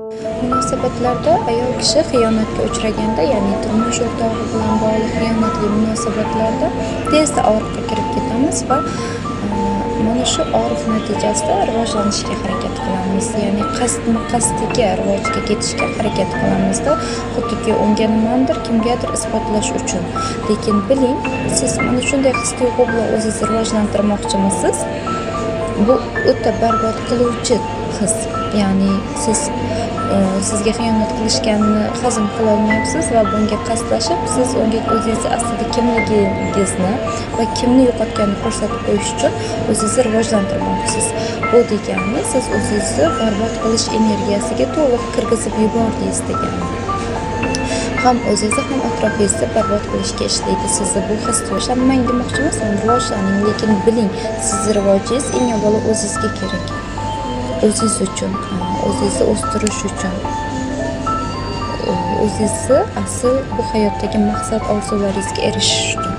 Munosabatlarda ayol kishi xiyonatga uchraganda, ya'ni turmush o'rtog'i bilan bog'liq xiyonatli munosabatlarda tezda og'riqqa kirib ketamiz va mana shu og'riq natijasida rivojlanishga harakat qilamiz. Ya'ni qasdma-qasdga rivojga ketishga harakat qilamizda, xuddiki unga nimanidir kimgadir isbotlash uchun. Lekin biling, siz mana shunday his-tuyg'u bilan o'zingizni rivojlantirmoqchimisiz? Bu o'ta barbod qiluvchi his. Ya'ni siz sizga xiyonat qilishganini hazm qila olmayapsiz va bunga qasdlashib, siz unga o'zingizni aslida kimligingizni va kimni yo'qotganini ko'rsatib qo'yish uchun o'zingizni rivojlantirmoqchisiz. Bu degani siz o'zingizni barbod qilish energiyasiga to'liq kirgizib yubordingiz degani. Ham o'zingizni, ham atrofingizni barbod qilishga ishlaydi sizni bu his. Ishonmang demoqchi emasman, rivojlaning, lekin biling, sizni rivojingiz eng avvalo o'zingizga kerak. O'zingiz uchun, o'zingizni o'stirish uchun, o'zingizni asl bu hayotdagi maqsad orzularingizga erishish uchun.